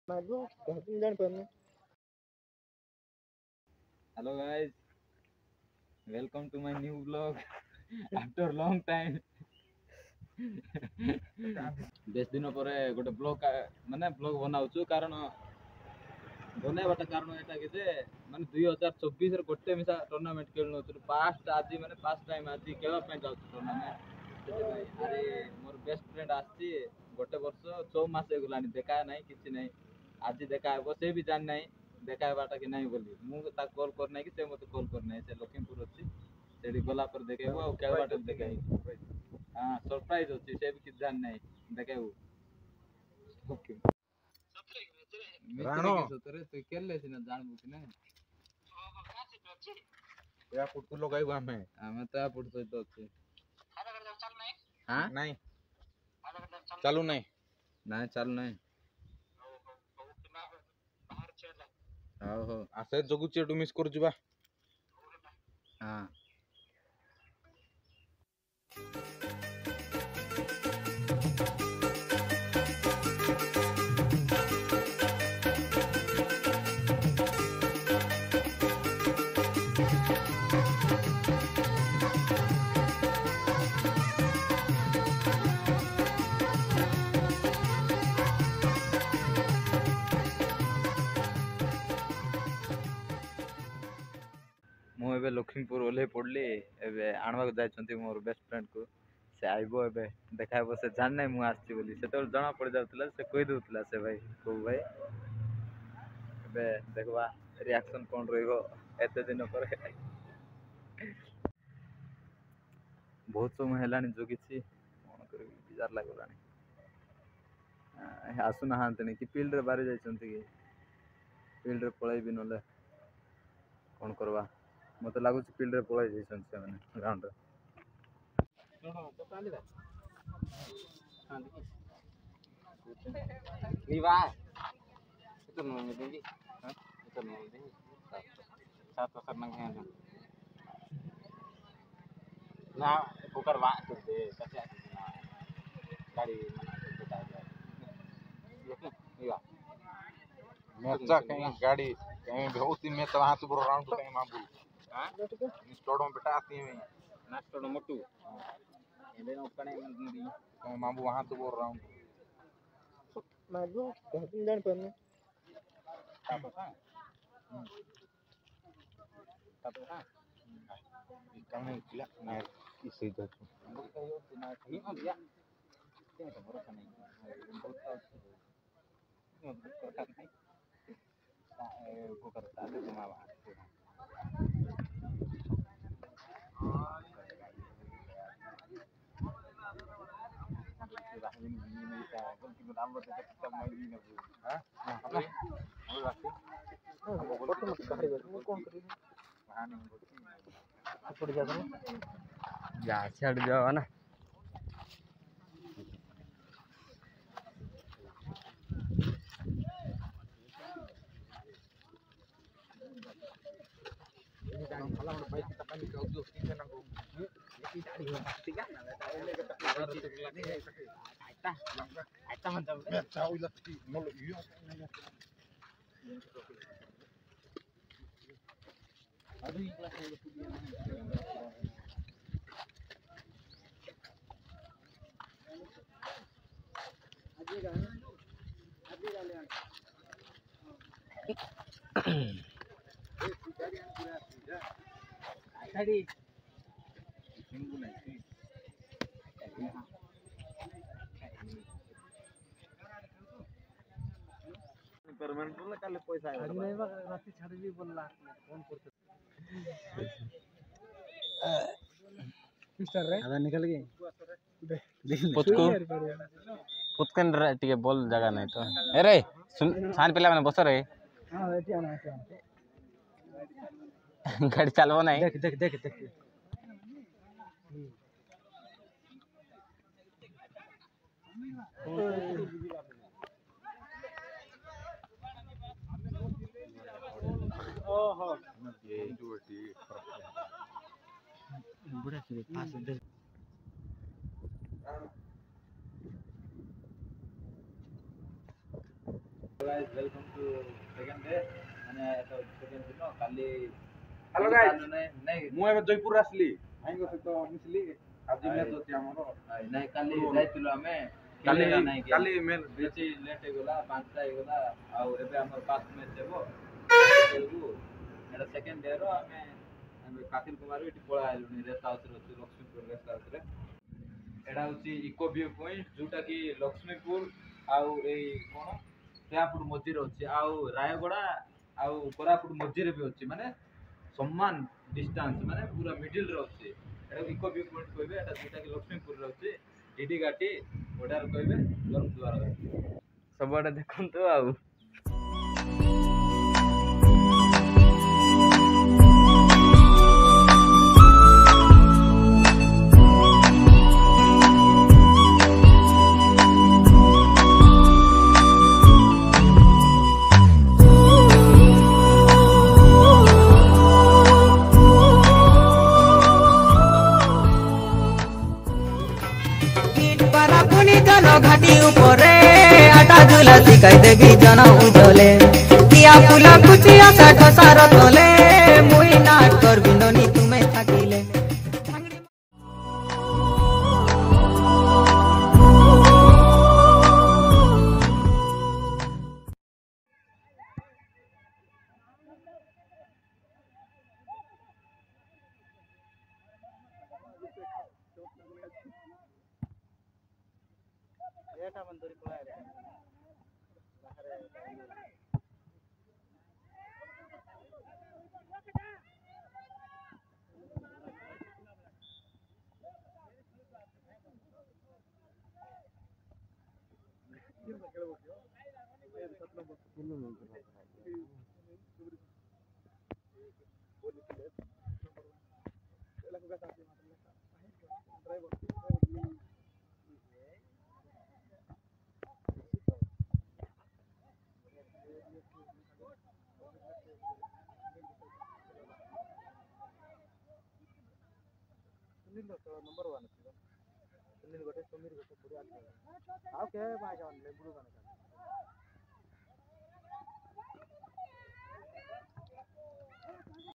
Hello guys, welcome to my new vlog after long time. ବେଶ ଦିନ ପରେ ଗୋଟେ ବ୍ଲଗ ମାନେ ବ୍ଲଗ ବନାଉଛୁ କାରଣ ବନେଇବାଟା କାରଣ ଏଟା କି ଯେ ମାନେ 2024 ରେ ଗୋଟେ ମିଶା ଟୁର୍ଣ୍ଣାମେଣ୍ଟ ଖେଳୁ ନଥିଲୁ ଫାଷ୍ଟ ଆଜି ମାନେ ଫାଷ୍ଟ ଟାଇମ୍ ଆଜି ଖେଳିବା ପାଇଁ ଯାଉଛୁ ଟୁର୍ଣ୍ଣାମେଣ୍ଟ ସେଥିପାଇଁ ଆରେ ମୋର ବେଷ୍ଟ ଫ୍ରେଣ୍ଡ ଆସିଛି ଗୋଟେ ବର୍ଷ 6 ମାସ ହେଇଗଲାଣି ଦେଖା ନାହିଁ କିଛି ନାହିଁ ଆଜି ଦେଖା ହେବ ସେ ବି ଜାଣି ନାହିଁ ଦେଖା ହେବାଟା କି ନାହିଁ ବୋଲି ମୁଁ ତାକୁ କଲ୍ କରିନାହିଁ କି ସେ ମୋତେ କଲ୍ କରିନାହିଁ ସେ ଲକ୍ଷ୍ମୀପୁର ଅଛି ସେଠି ଗଲା ପରେ ଦେଖେଇବୁ ଆଉ ଖେଳିବାଟା ବି ଦେଖେଇବୁ ହଁ ସରପ୍ରାଇଜ ଅଛି ସେ ବି କିଛି ଜାଣି ନାହିଁ ଦେଖେଇବୁ ଓକେ ରାଣो ସତରେ ତୁ କେଲେ ସିନା ଜାଣିବୁ କି ନାହିଁ या पुटकु लगाइबु ଆମେ ତ ପୁଟ ସହିତ ଅଛି हां नहीं चालू नहीं नहीं चालू नहीं हो हो आसे जगु चेटु मिस कर जुबा हां ମୁଁ ଏବେ ଲକ୍ଷ୍ମୀପୁର ଓହ୍ଲେଇ ପଡ଼ିଲି ଏବେ ଆଣିବାକୁ ଯାଇଛନ୍ତି ମୋର ବେଷ୍ଟ ଫ୍ରେଣ୍ଡକୁ ସେ ଆଇବ ଏବେ ଦେଖା ହେବ ସେ ଜାଣି ନାହିଁ ମୁଁ ଆସିଛି ବୋଲି ସେତେବେଳେ ଜଣା ପଡ଼ିଯାଉଥିଲା ସେ କହିଦେଉଥିଲା ସେ ଭାଇ କୋଉ ଭାଇ ଏବେ ଦେଖିବା ରିଆକ୍ସନ୍ କ'ଣ ରହିବ ଏତେ ଦିନ ପରେ ବହୁତ ସମୟ ହେଲାଣି ଜଗିଛି କ'ଣ କରିବି ବିଜାର ଲାଗିଲାଣି ଆସୁନାହାନ୍ତିନି କି ଫିଲ୍ଡରେ ବାହାରି ଯାଇଛନ୍ତି କି ଫିଲ୍ଡରେ ପଳାଇବି ନହେଲେ କ'ଣ କରିବା मत लगुच फील्ड रे पळाई जैसन से माने ग्राउंड रे लीवा itu nunggu tinggi itu nunggu tinggi satu seneng ya nah bukan waktu deh tapi ada dari mana kita aja iya merca कहीं गाड़ी कहीं बहुत ही में तो वहां से पूरा राउंड कहीं मामू हां स्टोडो बेटा आती है ना स्टोडो मोटू ये ना कने कहीं मामू वहां से पूरा राउंड मामू कहीं जान पर apa kan apa kan kami gila naik isi itu ini oh dia ini baru kan ini aku kerja di rumah जा छड़ जाओ ना tadi minggu nanti परमानेंट बोला कल पैसा आएगा अरे नहीं बा रात छाड़ भी बोलला फोन करते मिस्टर रे आधा निकल गए पुतको पुतकन टिके बोल जगह नहीं तो अरे सुन छान पिला मैंने बस रे हां एटी आना गाड़ी चलबो नहीं देख देख देख देख ओहो ये इंडोटी बुढ़ा से पास दे guys, welcome to second day. ମାନେ second ଦିନ କାଲି Hello guys, ନାଇଁ ମୁଁ ଏବେ ଜୟପୁର ଆସିଲି ଭାଇଙ୍କ ସହିତ ମିଶିଲି ଆଜି ମ୍ୟାଚ୍ ଅଛି ଆମର ନାଇଁ କାଲି ଯାଇଥିଲୁ ଆମେ କାଲି ଖେଳିଲା ନାଇଁ କାଲି ମ୍ୟାଚ୍ ବେଶୀ ଲେଟ୍ ହେଇଗଲା 5ଟା ହେଇଗଲା ଆଉ ଏବେ ଆମର ଫାର୍ଷ୍ଟ ମ୍ୟାଚ୍ ହେବ ଖେଳିବୁ ଏଇଟା ସେକେଣ୍ଡ ଡେର ଆମେ କାତିଲ କୁମାର ଏଠି ପଳା ଆଇଲୁଣି ରେଷ୍ଟ ହାଉସ୍ରେ ଅଛୁ ଲକ୍ଷ୍ମୀପୁର ରେଷ୍ଟ ହାଉସ୍ରେ ଏଇଟା ହେଉଛି ଇକୋ ଭ୍ୟୁ ପଏଣ୍ଟ ଯୋଉଟାକି ଲକ୍ଷ୍ମୀପୁର ଆଉ ଏଇ କ'ଣ କୋରାପୁଟ ମଝିରେ ଅଛି ଆଉ ରାୟଗଡ଼ା ଆଉ କୋରାପୁଟ ମଝିରେ ବି ଅଛି ମାନେ ସମାନ ଡିଷ୍ଟାନ୍ସ ମାନେ ପୁରା ମିଡିଲରେ ଅଛି ଏଟାକୁ ଇକୋ ଭ୍ୟୁ ପଏଣ୍ଟ କହିବେ ଏଟା ଯୋଉଟାକି ଲକ୍ଷ୍ମୀପୁରରେ ଅଛି ଡିଡି ଘାଟି ଓଡିଆରେ କହିବେ ଦ୍ୱାର ଘାଟି ସବୁଆଡେ ଦେଖନ୍ତୁ ଆଉ घाटी ऊपर आटा झूला शिकाई देवी जन उजले किया फूला कुचिया साठ सार तले मुई नाट कर बिंदनी तुम्हें থাকিলে ఏటా మందరి కొలారే नंबर 1 सुनील गोटे समीर गोटे बढ़िया आओ के बाय जान ले बुडू गाना